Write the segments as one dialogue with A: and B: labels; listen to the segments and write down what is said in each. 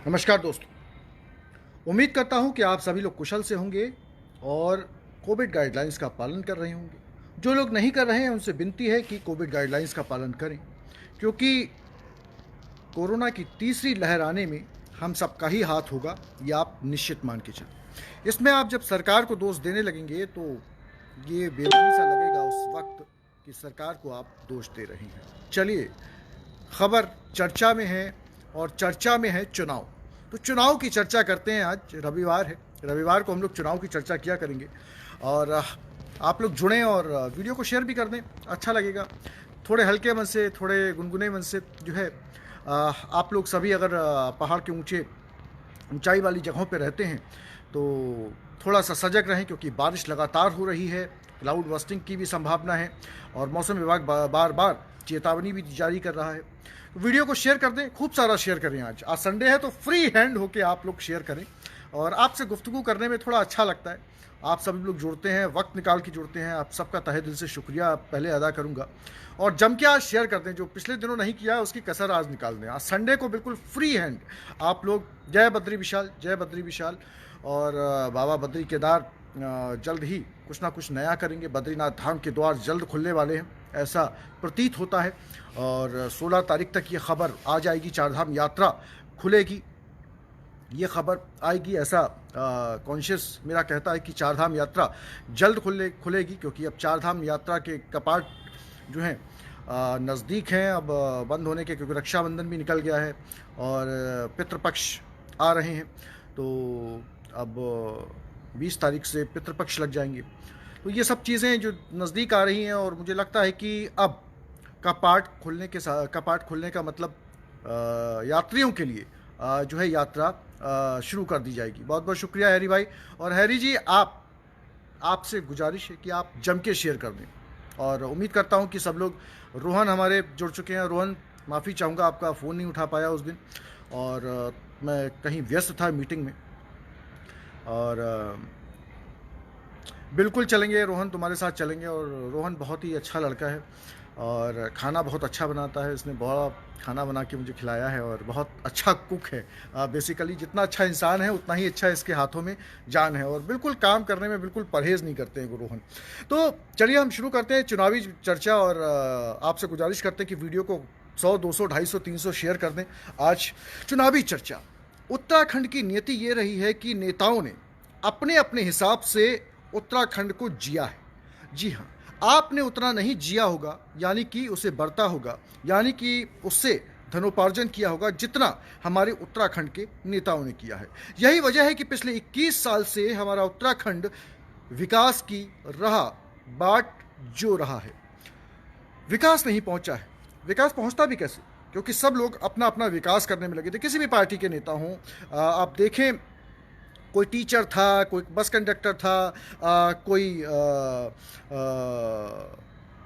A: नमस्कार दोस्तों। उम्मीद करता हूं कि आप सभी लोग कुशल से होंगे और कोविड गाइडलाइंस का पालन कर रहे होंगे। जो लोग नहीं कर रहे हैं उनसे विनती है कि कोविड गाइडलाइंस का पालन करें, क्योंकि कोरोना की तीसरी लहर आने में हम सबका ही हाथ होगा, ये आप निश्चित मान के चलें। इसमें आप जब सरकार को दोष देने लगेंगे तो ये बेमानी सा लगेगा उस वक्त कि सरकार को आप दोष दे रहे हैं। चलिए, खबर चर्चा में है और चर्चा में है चुनाव। तो चुनाव की चर्चा करते हैं। आज रविवार है, रविवार को हम लोग चुनाव की चर्चा किया करेंगे और आप लोग जुड़ें और वीडियो को शेयर भी कर दें, अच्छा लगेगा। थोड़े हल्के मन से, थोड़े गुनगुने मन से जो है आप लोग सभी अगर पहाड़ के ऊंचाई वाली जगहों पे रहते हैं तो थोड़ा सा सजग रहें, क्योंकि बारिश लगातार हो रही है, क्लाउड बस्टिंग की भी संभावना है और मौसम विभाग बार बार चेतावनी भी जारी कर रहा है। वीडियो को शेयर कर दें, खूब सारा शेयर करें। आज संडे है तो फ्री हैंड होके आप लोग शेयर करें और आपसे गुफ्तगू करने में थोड़ा अच्छा लगता है। आप सभी लोग जुड़ते हैं, वक्त निकाल के जुड़ते हैं, आप सबका तहे दिल से शुक्रिया पहले अदा करूंगा। और जम के आज शेयर कर दें, जो पिछले दिनों नहीं किया उसकी कसर आज निकाल दें। आज संडे को बिल्कुल फ्री हैंड आप लोग जय बद्री विशाल, जय बद्री विशाल। और बाबा बद्री केदार जल्द ही कुछ ना कुछ नया करेंगे। बद्रीनाथ धाम के द्वार जल्द खुलने वाले हैं, ऐसा प्रतीत होता है। और 16 तारीख तक ये खबर आ जाएगी, चारधाम यात्रा खुलेगी, ये खबर आएगी। ऐसा कॉन्शियस मेरा कहता है कि चारधाम यात्रा जल्द खुलेगी, क्योंकि अब चारधाम यात्रा के कपाट जो हैं नज़दीक हैं अब बंद होने के, क्योंकि रक्षाबंधन भी निकल गया है और पितृपक्ष आ रहे हैं। तो अब 20 तारीख से पितृपक्ष लग जाएंगे। तो ये सब चीज़ें जो नज़दीक आ रही हैं और मुझे लगता है कि अब कपाट खुलने का मतलब यात्रियों के लिए जो है यात्रा शुरू कर दी जाएगी। बहुत बहुत शुक्रिया हैरी भाई। और हैरी जी, आपसे गुजारिश है कि आप जम के शेयर कर दें और उम्मीद करता हूं कि सब लोग। रोहन हमारे जुड़ चुके हैं। रोहन, माफ़ी चाहूँगा, आपका फ़ोन नहीं उठा पाया उस दिन और मैं कहीं व्यस्त था मीटिंग में। और बिल्कुल चलेंगे रोहन, तुम्हारे साथ चलेंगे। और रोहन बहुत ही अच्छा लड़का है और खाना बहुत अच्छा बनाता है। इसने बहुत खाना बना के मुझे खिलाया है और बहुत अच्छा कुक है। बेसिकली जितना अच्छा इंसान है उतना ही अच्छा इसके हाथों में जान है और बिल्कुल काम करने में बिल्कुल परहेज़ नहीं करते हैं रोहन। तो चलिए हम शुरू करते हैं चुनावी चर्चा और आपसे गुजारिश करते हैं कि वीडियो को 100, 200, 250, 300 शेयर कर दें। आज चुनावी चर्चा। उत्तराखंड की नीति ये रही है कि नेताओं ने अपने अपने हिसाब से उत्तराखंड को जिया है। जी हाँ, आपने उतना नहीं जिया होगा, यानी कि उसे बरता होगा, यानी कि उससे धनोपार्जन किया होगा जितना हमारे उत्तराखंड के नेताओं ने किया है। यही वजह है कि पिछले 21 साल से हमारा उत्तराखंड विकास की राह बाट जो रहा है, विकास नहीं पहुंचा है। विकास पहुंचता भी कैसे, क्योंकि सब लोग अपना अपना विकास करने में लगे थे। किसी भी पार्टी के नेता हों, आप देखें, कोई टीचर था, कोई बस कंडक्टर था, कोई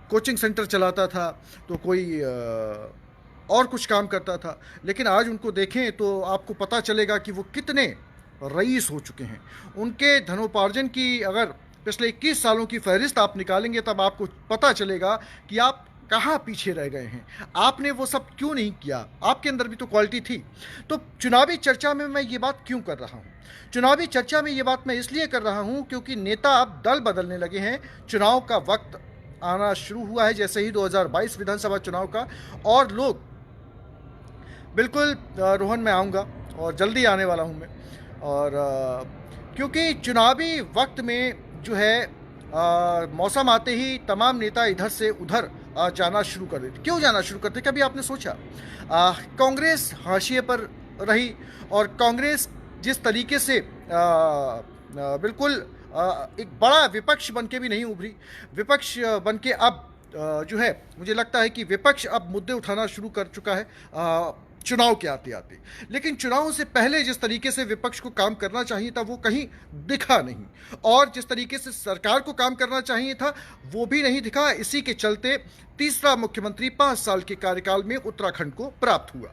A: कोचिंग सेंटर चलाता था, तो कोई और कुछ काम करता था। लेकिन आज उनको देखें तो आपको पता चलेगा कि वो कितने रईस हो चुके हैं। उनके धनोपार्जन की अगर पिछले 21 सालों की फहरिस्त आप निकालेंगे तब आपको पता चलेगा कि आप कहाँ पीछे रह गए हैं। आपने वो सब क्यों नहीं किया, आपके अंदर भी तो क्वालिटी थी। तो चुनावी चर्चा में मैं ये बात क्यों कर रहा हूँ? चुनावी चर्चा में ये बात मैं इसलिए कर रहा हूँ क्योंकि नेता अब दल बदलने लगे हैं। चुनाव का वक्त आना शुरू हुआ है, जैसे ही 2022 विधानसभा चुनाव का। और लोग बिल्कुल, रोहन मैं आऊँगा और जल्दी आने वाला हूँ मैं। और क्योंकि चुनावी वक्त में जो है मौसम आते ही तमाम नेता इधर से उधर जाना शुरू कर देते। क्यों जाना शुरू करते, कभी आपने सोचा? कांग्रेस हाशिए पर रही और कांग्रेस जिस तरीके से बिल्कुल एक बड़ा विपक्ष बन के भी नहीं उभरी। विपक्ष बन के अब जो है मुझे लगता है कि विपक्ष अब मुद्दे उठाना शुरू कर चुका है चुनाव के आते आते। लेकिन चुनाव से पहले जिस तरीके से विपक्ष को काम करना चाहिए था वो कहीं दिखा नहीं, और जिस तरीके से सरकार को काम करना चाहिए था वो भी नहीं दिखा। इसी के चलते तीसरा मुख्यमंत्री 5 साल के कार्यकाल में उत्तराखंड को प्राप्त हुआ।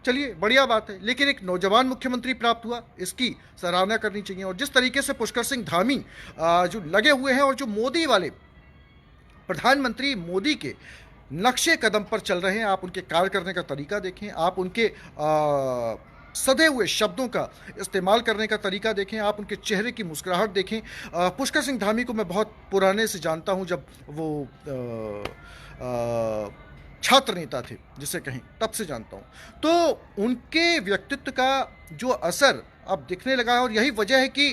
A: चलिए, बढ़िया बात है, लेकिन एक नौजवान मुख्यमंत्री प्राप्त हुआ, इसकी सराहना करनी चाहिए। और जिस तरीके से पुष्कर सिंह धामी जो लगे हुए हैं और जो मोदी वाले प्रधानमंत्री मोदी के नक्शे कदम पर चल रहे हैं, आप उनके कार्य करने का तरीका देखें, आप उनके सधे हुए शब्दों का इस्तेमाल करने का तरीका देखें, आप उनके चेहरे की मुस्कुराहट देखें। पुष्कर सिंह धामी को मैं बहुत पुराने से जानता हूं, जब वो छात्र नेता थे जिसे कहें, तब से जानता हूं। तो उनके व्यक्तित्व का जो असर अब दिखने लगा है, और यही वजह है कि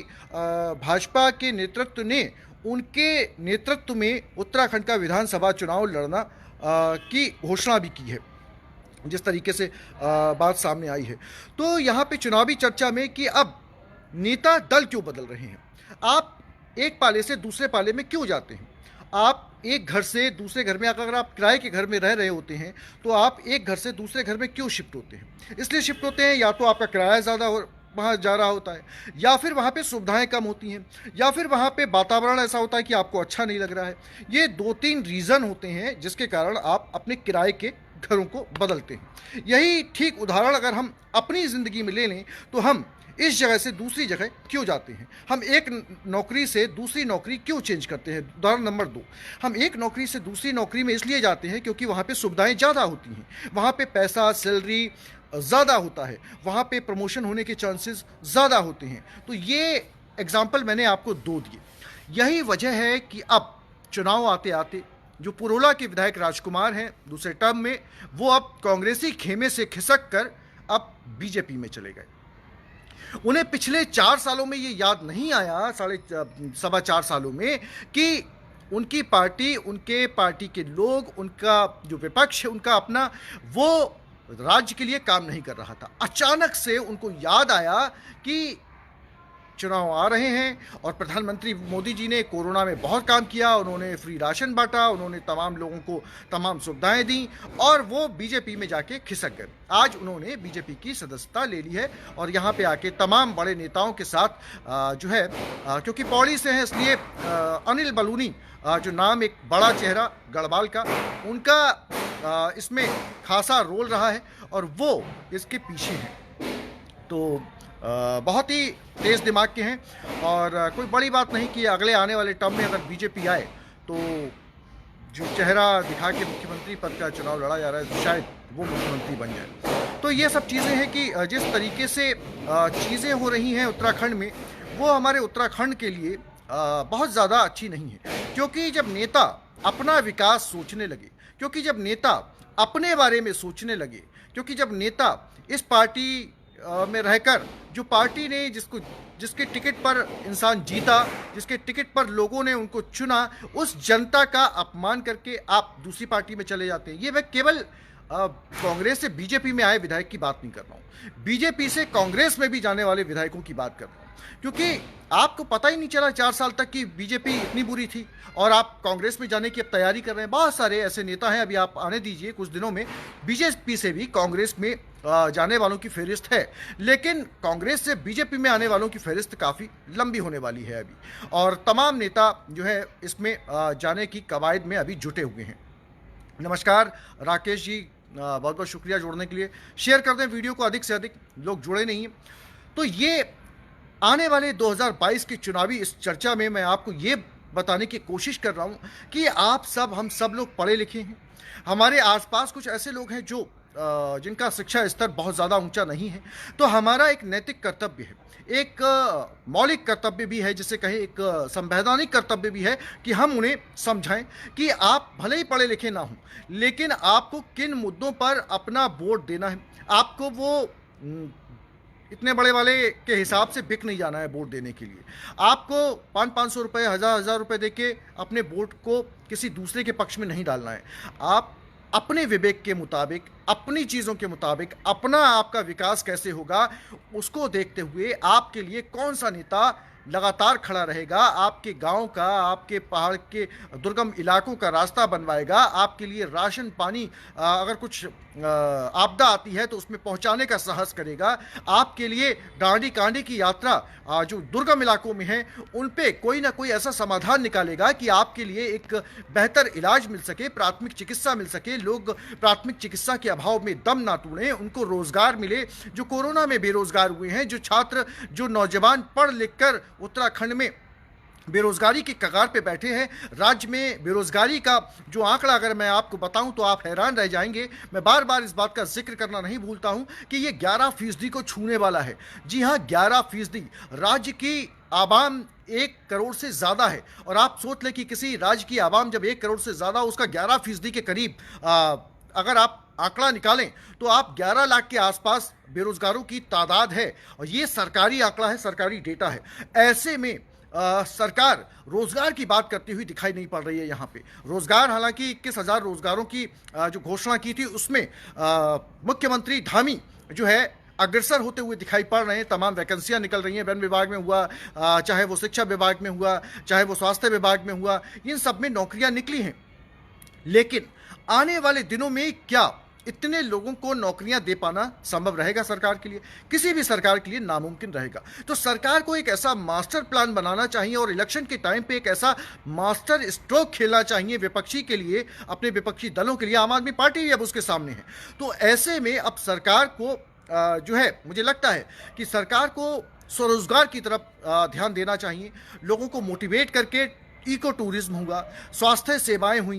A: भाजपा के नेतृत्व ने उनके नेतृत्व में उत्तराखंड का विधानसभा चुनाव लड़ना की घोषणा भी की है, जिस तरीके से बात सामने आई है। तो यहाँ पे चुनावी चर्चा में कि अब नेता दल क्यों बदल रहे हैं, आप एक पाले से दूसरे पाले में क्यों जाते हैं, आप एक घर से दूसरे घर में, अगर आप किराए के घर में रह रहे होते हैं तो आप एक घर से दूसरे घर में क्यों शिफ्ट होते हैं? इसलिए शिफ्ट होते हैं या तो आपका किराया ज़्यादा वहाँ जा रहा होता है, या फिर वहाँ पे सुविधाएं कम होती हैं, या फिर वहाँ पे वातावरण ऐसा होता है कि आपको अच्छा नहीं लग रहा है। ये 2-3 रीज़न होते हैं जिसके कारण आप अपने किराए के घरों को बदलते हैं। यही ठीक उदाहरण अगर हम अपनी ज़िंदगी में ले लें तो हम इस जगह से दूसरी जगह क्यों जाते हैं, हम एक नौकरी से दूसरी नौकरी क्यों चेंज करते हैं। उदाहरण नंबर 2, हम एक नौकरी से दूसरी नौकरी में इसलिए जाते हैं क्योंकि वहाँ पे सुविधाएं ज़्यादा होती हैं, वहाँ पे पैसा, सैलरी ज़्यादा होता है, वहाँ पे प्रमोशन होने के चांसेस ज़्यादा होते हैं। तो ये एग्जाम्पल मैंने आपको 2 दिए। यही वजह है कि अब चुनाव आते आते जो पुरोला के विधायक राजकुमार हैं दूसरे टर्म में, वो अब कांग्रेसी खेमे से खिसक कर अब बीजेपी में चले गए। उन्हें पिछले 4 सालों में ये याद नहीं आया, 4.25 सालों में, कि उनकी पार्टी, उनके पार्टी के लोग, उनका जो विपक्ष है, उनका अपना, वो राज्य के लिए काम नहीं कर रहा था। अचानक से उनको याद आया कि चुनाव आ रहे हैं और प्रधानमंत्री मोदी जी ने कोरोना में बहुत काम किया, उन्होंने फ्री राशन बांटा, उन्होंने तमाम लोगों को तमाम सुविधाएं दी, और वो बीजेपी में जाके खिसक गए। आज उन्होंने बीजेपी की सदस्यता ले ली है और यहाँ पे आके तमाम बड़े नेताओं के साथ जो है, क्योंकि पौड़ी से हैं इसलिए अनिल बलूनी, जो नाम एक बड़ा चेहरा गढ़वाल का, उनका इसमें खासा रोल रहा है और वो इसके पीछे हैं। तो बहुत ही तेज़ दिमाग के हैं, और कोई बड़ी बात नहीं कि अगले आने वाले टर्म में अगर बीजेपी आए तो जो चेहरा दिखा के मुख्यमंत्री पद का चुनाव लड़ा जा रहा है, शायद वो मुख्यमंत्री बन जाए। तो ये सब चीज़ें हैं कि जिस तरीके से चीज़ें हो रही हैं उत्तराखंड में, वो हमारे उत्तराखंड के लिए बहुत ज़्यादा अच्छी नहीं है। क्योंकि जब नेता अपना विकास सोचने लगे, क्योंकि जब नेता अपने बारे में सोचने लगे, क्योंकि जब नेता इस पार्टी में रहकर, जो पार्टी ने जिसके टिकट पर इंसान जीता, जिसके टिकट पर लोगों ने उनको चुना, उस जनता का अपमान करके आप दूसरी पार्टी में चले जाते हैं। ये मैं केवल कांग्रेस से बीजेपी में आए विधायक की बात नहीं कर रहा हूँ, बीजेपी से कांग्रेस में भी जाने वाले विधायकों की बात कर रहा हूँ। क्योंकि आपको पता ही नहीं चला 4 साल तक कि बीजेपी इतनी बुरी थी, और आप कांग्रेस में जाने की अब तैयारी कर रहे हैं। बहुत सारे ऐसे नेता हैं, अभी आप आने दीजिए, कुछ दिनों में बीजेपी से भी कांग्रेस में जाने वालों की फहरिस्त है, लेकिन कांग्रेस से बीजेपी में आने वालों की फहरिस्त काफ़ी लंबी होने वाली है अभी, और तमाम नेता जो है इसमें जाने की कवायद में अभी जुटे हुए हैं। नमस्कार राकेश जी, बहुत बहुत शुक्रिया जुड़ने के लिए। शेयर कर दें वीडियो को, अधिक से अधिक लोग जुड़े नहीं हैं। तो ये आने वाले 2022 की चुनावी इस चर्चा में मैं आपको ये बताने की कोशिश कर रहा हूँ कि आप सब, हम सब लोग पढ़े लिखे हैं। हमारे आसपास कुछ ऐसे लोग हैं जो जिनका शिक्षा स्तर बहुत ज़्यादा ऊंचा नहीं है। तो हमारा एक नैतिक कर्तव्य है, एक मौलिक कर्तव्य भी है, जिसे कहें एक संवैधानिक कर्तव्य भी है, कि हम उन्हें समझाएं कि आप भले ही पढ़े लिखे ना हों, लेकिन आपको किन मुद्दों पर अपना वोट देना है। आपको वो इतने बड़े वाले के हिसाब से बिक नहीं जाना है वोट देने के लिए। आपको 500-500 रुपये, 1000-1000 रुपये दे के अपने वोट को किसी दूसरे के पक्ष में नहीं डालना है। आप अपने विवेक के मुताबिक, अपनी चीज़ों के मुताबिक, अपना आपका विकास कैसे होगा उसको देखते हुए आपके लिए कौन सा नेता लगातार खड़ा रहेगा, आपके गांव का, आपके पहाड़ के दुर्गम इलाकों का रास्ता बनवाएगा, आपके लिए राशन पानी, अगर कुछ आपदा आती है तो उसमें पहुंचाने का साहस करेगा, आपके लिए डांडी कांडी की यात्रा जो दुर्गम इलाकों में है उन पे कोई ना कोई ऐसा समाधान निकालेगा कि आपके लिए एक बेहतर इलाज मिल सके, प्राथमिक चिकित्सा मिल सके, लोग प्राथमिक चिकित्सा के अभाव में दम ना तोड़ें, उनको रोजगार मिले, जो कोरोना में बेरोजगार हुए हैं, जो छात्र, जो नौजवान पढ़ लिख कर उत्तराखंड में बेरोजगारी की कगार पे बैठे हैं। राज्य में बेरोजगारी का जो आंकड़ा अगर मैं आपको बताऊं तो आप हैरान रह जाएंगे। मैं बार बार इस बात का जिक्र करना नहीं भूलता हूं कि ये 11% को छूने वाला है। जी हां, 11%। राज्य की आबाम 1 करोड़ से ज़्यादा है, और आप सोच लें कि किसी राज्य की आबाम जब 1 करोड़ से ज़्यादा, उसका 11% के करीब अगर आप आंकड़ा निकालें तो आप 11 लाख के आसपास बेरोजगारों की तादाद है, और ये सरकारी आंकड़ा है, सरकारी डेटा है। ऐसे में सरकार रोजगार की बात करती हुई दिखाई नहीं पड़ रही है। यहाँ पे रोजगार, हालांकि 21,000 रोजगारों की जो घोषणा की थी उसमें मुख्यमंत्री धामी जो है अग्रसर होते हुए दिखाई पड़ रहे हैं। तमाम वैकेंसियां निकल रही हैं, वन विभाग में हुआ, चाहे वो शिक्षा विभाग में हुआ, चाहे वो स्वास्थ्य विभाग में हुआ, इन सब में नौकरियां निकली हैं। लेकिन आने वाले दिनों में क्या इतने लोगों को नौकरियां दे पाना संभव रहेगा सरकार के लिए? किसी भी सरकार के लिए नामुमकिन रहेगा। तो सरकार को एक ऐसा मास्टर प्लान बनाना चाहिए, और इलेक्शन के टाइम पे एक ऐसा मास्टर स्ट्रोक खेलना चाहिए विपक्षी के लिए, अपने विपक्षी दलों के लिए। आम आदमी पार्टी भी अब उसके सामने है। तो ऐसे में अब सरकार को जो है, मुझे लगता है कि सरकार को स्वरोजगार की तरफ ध्यान देना चाहिए। लोगों को मोटिवेट करके इको टूरिज्म हुआ, स्वास्थ्य सेवाएं हुई,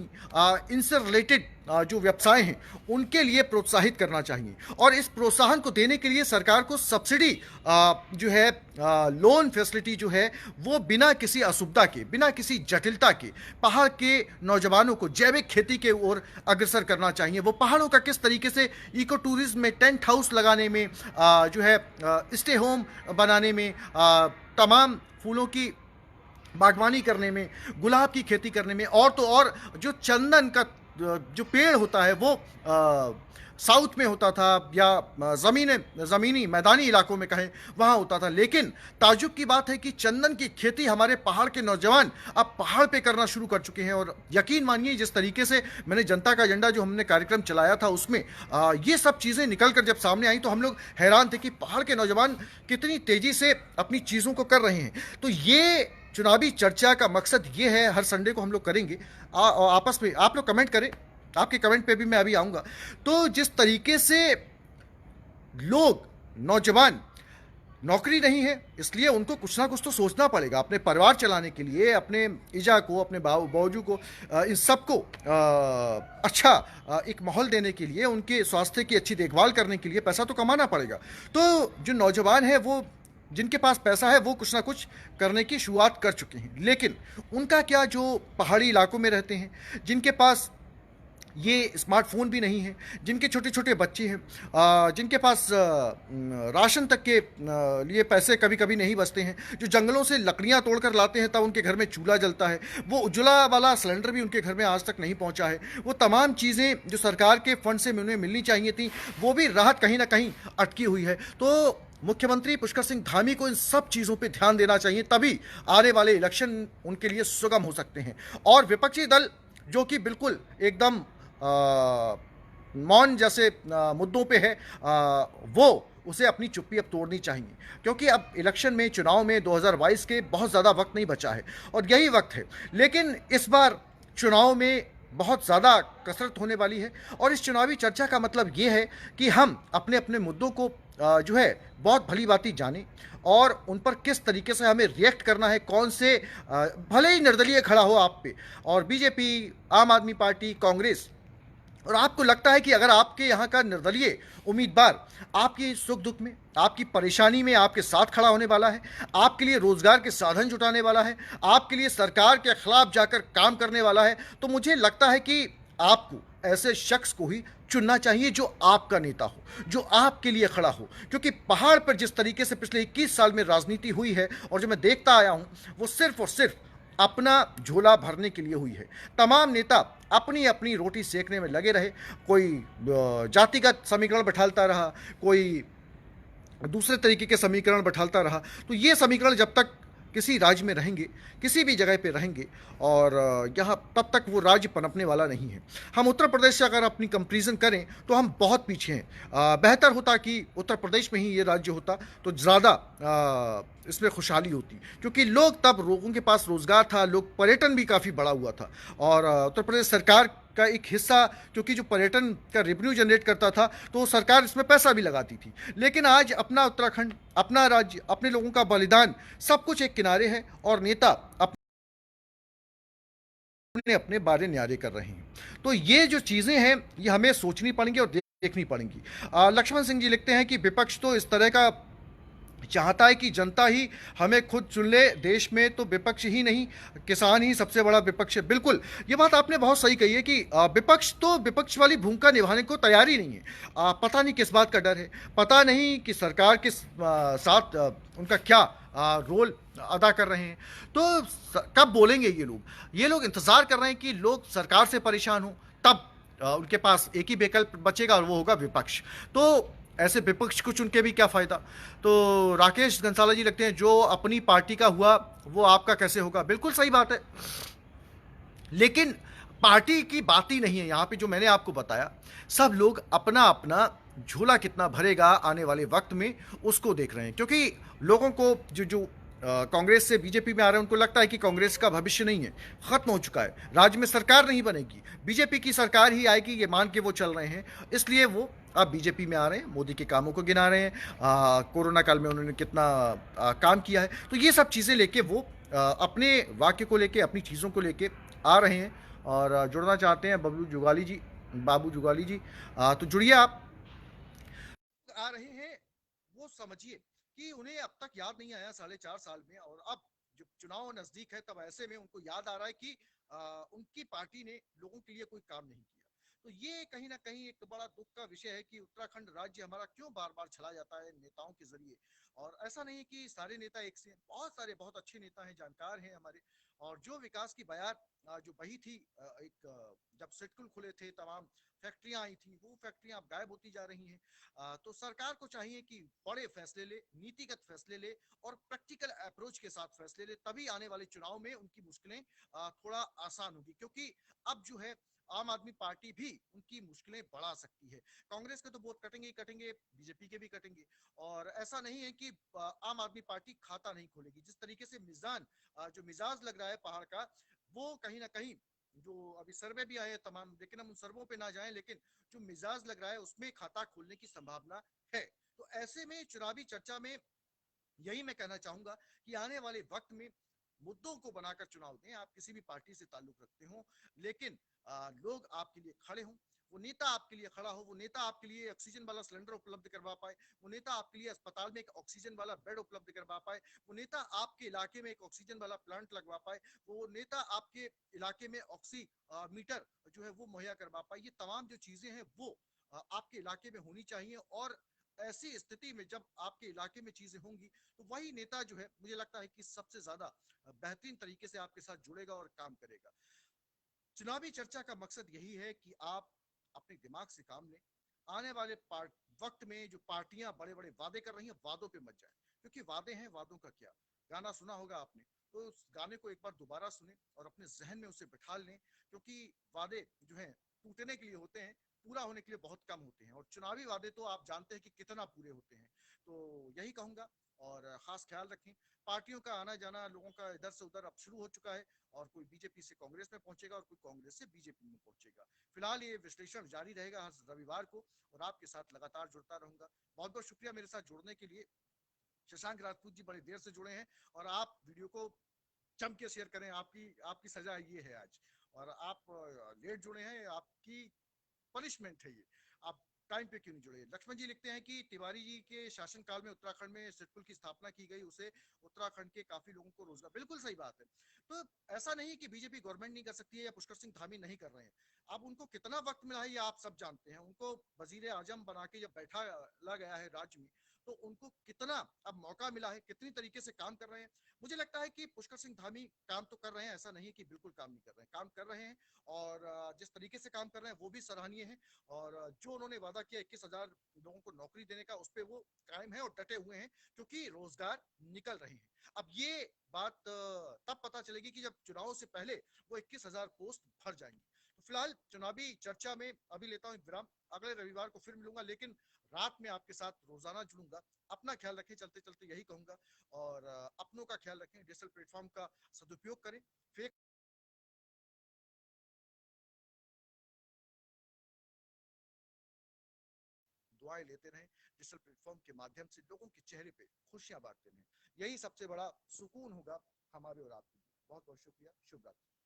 A: इनसे रिलेटेड जो व्यवसाय हैं उनके लिए प्रोत्साहित करना चाहिए। और इस प्रोत्साहन को देने के लिए सरकार को सब्सिडी जो है, लोन फैसिलिटी जो है, वो बिना किसी असुविधा के, बिना किसी जटिलता के पहाड़ के नौजवानों को जैविक खेती के ओर अग्रसर करना चाहिए। वो पहाड़ों का किस तरीके से इको टूरिज्म में, टेंट हाउस लगाने में, जो है स्टे होम बनाने में, तमाम फूलों की बागवानी करने में, गुलाब की खेती करने में, और तो और जो चंदन का जो पेड़ होता है वो साउथ में होता था, या ज़मीनी मैदानी इलाकों में कहें वहाँ होता था। लेकिन ताज्जुब की बात है कि चंदन की खेती हमारे पहाड़ के नौजवान अब पहाड़ पे करना शुरू कर चुके हैं। और यकीन मानिए, जिस तरीके से मैंने जनता का एजेंडा जो हमने कार्यक्रम चलाया था उसमें ये सब चीज़ें निकल कर जब सामने आई तो हम लोग हैरान थे कि पहाड़ के नौजवान कितनी तेज़ी से अपनी चीज़ों को कर रहे हैं। तो ये चुनावी चर्चा का मकसद ये है, हर संडे को हम लोग करेंगे। आपस में आप लोग कमेंट करें, आपके कमेंट पे भी मैं अभी आऊँगा। तो जिस तरीके से लोग, नौजवान, नौकरी नहीं है, इसलिए उनको कुछ ना कुछ तो सोचना पड़ेगा अपने परिवार चलाने के लिए, अपने इजा को, अपने बावजू को, इन सबको अच्छा एक माहौल देने के लिए, उनके स्वास्थ्य की अच्छी देखभाल करने के लिए पैसा तो कमाना पड़ेगा। तो जो नौजवान है, वो जिनके पास पैसा है, वो कुछ ना कुछ करने की शुरुआत कर चुके हैं। लेकिन उनका क्या, जो पहाड़ी इलाकों में रहते हैं, जिनके पास ये स्मार्टफोन भी नहीं है, जिनके छोटे छोटे बच्चे हैं, जिनके पास राशन तक के लिए पैसे कभी कभी नहीं बचते हैं, जो जंगलों से लकड़ियां तोड़कर लाते हैं तब उनके घर में चूल्हा जलता है, वो उज्ज्वला वाला सिलेंडर भी उनके घर में आज तक नहीं पहुंचा है। वो तमाम चीज़ें जो सरकार के फंड से उन्हें मिलनी चाहिए थी, वो भी राहत कहीं ना कहीं अटकी हुई है। तो मुख्यमंत्री पुष्कर सिंह धामी को इन सब चीज़ों पे ध्यान देना चाहिए, तभी आने वाले इलेक्शन उनके लिए सुगम हो सकते हैं। और विपक्षी दल जो कि बिल्कुल एकदम मौन जैसे मुद्दों पे है, वो उसे अपनी चुप्पी अब तोड़नी चाहिए, क्योंकि अब इलेक्शन में, चुनाव में 2022 के बहुत ज़्यादा वक्त नहीं बचा है, और यही वक्त है। लेकिन इस बार चुनाव में बहुत ज़्यादा कसरत होने वाली है, और इस चुनावी चर्चा का मतलब ये है कि हम अपने अपने मुद्दों को जो है बहुत भली भांति जानें, और उन पर किस तरीके से हमें रिएक्ट करना है, कौन से भले ही निर्दलीय खड़ा हो आप पे, और बीजेपी, आम आदमी पार्टी, कांग्रेस, और आपको लगता है कि अगर आपके यहाँ का निर्दलीय उम्मीदवार आपकी सुख दुख में, आपकी परेशानी में आपके साथ खड़ा होने वाला है, आपके लिए रोजगार के साधन जुटाने वाला है, आपके लिए सरकार के खिलाफ जाकर काम करने वाला है, तो मुझे लगता है कि आपको ऐसे शख्स को ही चुनना चाहिए जो आपका नेता हो, जो आपके लिए खड़ा हो। क्योंकि पहाड़ पर जिस तरीके से पिछले 21 साल में राजनीति हुई है, और जो मैं देखता आया हूं, वो सिर्फ और सिर्फ अपना झोला भरने के लिए हुई है। तमाम नेता अपनी अपनी रोटी सेकने में लगे रहे, कोई जातिगत समीकरण बैठालता रहा, कोई दूसरे तरीके के समीकरण बैठालता रहा। तो ये समीकरण जब तक किसी राज्य में रहेंगे, किसी भी जगह पे रहेंगे, और यहाँ तब तक वो राज्य पनपने वाला नहीं है। हम उत्तर प्रदेश से अगर अपनी कंपैरिजन करें तो हम बहुत पीछे हैं। बेहतर होता कि उत्तर प्रदेश में ही ये राज्य होता तो ज़्यादा इसमें खुशहाली होती, क्योंकि लोगों के पास रोज़गार था, लोग, पर्यटन भी काफ़ी बढ़ा हुआ था, और उत्तर प्रदेश सरकार का एक हिस्सा, क्योंकि जो पर्यटन का रेवेन्यू जनरेट करता था, तो सरकार इसमें पैसा भी लगाती थी। लेकिन आज अपना उत्तराखंड, अपना राज्य, अपने लोगों का बलिदान, सब कुछ एक किनारे है, और नेता अपने अपने बारे न्यारे कर रहे हैं। तो ये जो चीज़ें हैं, ये हमें सोचनी पड़ेंगी और देखनी पड़ेंगी। लक्ष्मण सिंह जी लिखते हैं कि विपक्ष तो इस तरह का चाहता है कि जनता ही हमें खुद चुन ले। देश में तो विपक्ष ही नहीं, किसान ही सबसे बड़ा विपक्ष है। बिल्कुल, ये बात आपने बहुत सही कही है कि विपक्ष तो विपक्ष वाली भूमिका निभाने को तैयार ही नहीं है। पता नहीं किस बात का डर है, पता नहीं कि सरकार के साथ उनका क्या रोल अदा कर रहे हैं। तो कब बोलेंगे ये लोग इंतजार कर रहे हैं कि लोग सरकार से परेशान हो, तब उनके पास एक ही विकल्प बचेगा और वो होगा विपक्ष। तो ऐसे विपक्ष को चुन के भी क्या फायदा। तो राकेश गंसाला जी लगते हैं जो अपनी पार्टी का हुआ वो आपका कैसे होगा। बिल्कुल सही बात है, लेकिन पार्टी की बात ही नहीं है यहाँ पे। जो मैंने आपको बताया, सब लोग अपना अपना झोला कितना भरेगा आने वाले वक्त में उसको देख रहे हैं। क्योंकि लोगों को जो जो कांग्रेस से बीजेपी में आ रहे हैं उनको लगता है कि कांग्रेस का भविष्य नहीं है, खत्म हो चुका है, राज्य में सरकार नहीं बनेगी, बीजेपी की सरकार ही आएगी, ये मान के वो चल रहे हैं। इसलिए वो अब बीजेपी में आ रहे हैं, मोदी के कामों को गिना रहे हैं, कोरोना काल में उन्होंने कितना काम किया है। तो ये सब चीज़ें लेके वो अपने वाक्य को लेके, अपनी चीज़ों को लेके आ रहे हैं। और जुड़ना चाहते हैं बाबू जुगाली जी, तो जुड़िए आप। आ रहे हैं, वो समझिए कि उन्हें अब तक याद नहीं आया 4.5 साल में, और अब जब चुनाव नजदीक है तब ऐसे में उनको याद आ रहा है कि उनकी पार्टी ने लोगों के लिए कोई काम नहीं किया। तो ये कहीं ना कहीं एक बड़ा दुख का विषय है कि उत्तराखंड राज्य हमारा क्यों बार बार चला जाता है नेताओं के जरिए। और ऐसा नहीं है कि सारे नेता एक से, बहुत सारे बहुत अच्छे नेता हैं, जानकार हैं हमारे। और जो विकास की बयार जो बही थी, जब सिडकुल खुले थे, तमाम फैक्ट्रियां आई थी, वो फैक्ट्रियां अब गायब होती जा रही हैं। तो सरकार को चाहिए कि बड़े फैसले ले, नीतिगत फैसले ले और प्रैक्टिकल अप्रोच के साथ फैसले ले, तभी आने वाले चुनाव में उनकी मुश्किलें थोड़ा आसान होगी। क्योंकि अब जो है आम आदमी पार्टी भी उनकी मुश्किलें बढ़ा सकती है। कांग्रेस के तो वोट कटेंगे ही कटेंगे, बीजेपी के भी कटेंगे। और ऐसा नहीं है कि आम आदमी पार्टी खाता नहीं खोलेगी। जिस तरीके से जो मिजाज लग रहा है पहाड़ का, वो कहीं ना कहीं, जो अभी सर्वे भी आए हैं तमाम, लेकिन हम उन सर्वों पे ना जाएं, लेकिन जो मिजाज लग रहा है उसमें खाता खोलने की संभावना है। तो ऐसे में चुनावी चर्चा में यही मैं कहना चाहूंगा कि आने वाले वक्त में मुद्दों को बनाकर चुनाव दें। आप किसी भी पार्टी से ताल्लुक रखते हो, लेकिन लोग आपके लिए खड़े हों, वो नेता आपके लिए खड़ा हो, वो नेता आपके लिए ऑक्सीजन वाला सिलेंडर उपलब्ध करवा पाए, वो नेता आपके लिए अस्पताल में एक ऑक्सीजन वाला बेड उपलब्ध करवा पाए, वो नेता आपके इलाके में एक ऑक्सीजन वाला प्लांट लगवा पाए, वो नेता आपके इलाके में ऑक्सी मीटर जो है वो मुहैया करवा पाए। ये तमाम जो चीजें हैं वो आपके इलाके में होनी चाहिए। और ऐसी स्थिति में जब आपके इलाके में चीजें होंगी, तो वही नेता जो है मुझे लगता है कि सबसे ज्यादा बेहतरीन तरीके से आपके साथ जुड़ेगा और काम करेगा। चुनावी चर्चा का मकसद यही है कि आप अपने दिमाग से काम लें। आने वाले वक्त में जो पार्टियां बड़े बड़े वादे कर रही हैं, वादों पे मत जाए। क्योंकि वादे हैं, वादों का क्या। गाना सुना होगा आपने, तो उस गाने को एक बार दोबारा सुने और अपने जहन में उसे बिठा लें। क्योंकि वादे जो हैं टूटने के लिए होते हैं, पूरा होने के लिए बहुत कम होते हैं। और चुनावी वादे तो आप जानते हैं कि कितना पूरे होते हैं। तो यही कहूंगा। और खास ख्याल रखें, पार्टियों का आना जाना लोगों का इधर से उधर अब शुरू हो चुका है। और कोई बीजेपी से कांग्रेस में पहुंचेगा और कोई कांग्रेस से बीजेपी में पहुंचेगा। फिलहाल ये विश्लेषण जारी रहेगा हर रविवार को, और आपके साथ लगातार जुड़ता रहूंगा। बहुत बहुत शुक्रिया मेरे साथ जुड़ने के लिए। शशांक राजपूत जी बड़े देर से जुड़े हैं, और आप वीडियो को जम के शेयर करें। आपकी आपकी सजा ये है आज। और आप लेट जुड़े हैं, आपकी पनिशमेंट है ये। आप टाइम पे क्यों नहीं जुड़े। लक्ष्मण जी लिखते हैं कि तिवारी जी के शासनकाल में उत्तराखंड में सिडकुल की स्थापना की गई, उसे उत्तराखंड के काफी लोगों को रोजगार। बिल्कुल सही बात है। तो ऐसा नहीं कि बीजेपी गवर्नमेंट नहीं कर सकती है या पुष्कर सिंह धामी नहीं कर रहे हैं। अब उनको कितना वक्त मिला है ये आप सब जानते हैं। उनको वजीर आजम बना के जब बैठा ला गया है राज्य में, तो उनको कितना अब मौका मिला है, कितनी तरीके से काम कर रहे हैं। मुझे लगता है कि पुष्कर सिंह धामी काम तो कर रहे हैं, ऐसा नहीं है कि बिल्कुल काम नहीं कर रहे हैं, काम कर रहे हैं। और जिस तरीके से काम कर रहे हैं वो भी सराहनीय है। और जो उन्होंने वादा किया 21,000 लोगों को नौकरी देने का, उस पर वो कायम है और डटे हुए हैं, क्योंकि रोजगार निकल रहे हैं। अब ये बात तब पता चलेगी कि जब चुनाव से पहले वो 21,000 पोस्ट भर जाएंगी। तो फिलहाल चुनावी चर्चा में अभी लेता हूं एक विराम। अगले रविवार को फिर मिलूंगा, लेकिन रात में आपके साथ रोजाना जुड़ूंगा। अपना ख्याल रखें, चलते चलते यही कहूंगा। और अपनों का ख्याल रखें, डिजिटल प्लेटफॉर्म का सदुपयोग करें। फेक दुआएं लेते रहें, डिजिटल प्लेटफॉर्म के माध्यम से लोगों के चेहरे पे खुशियां बांटते रहें। यही सबसे बड़ा सुकून होगा हमारे और आपके लिए। बहुत बहुत शुक्रिया। शुभ रात्रि।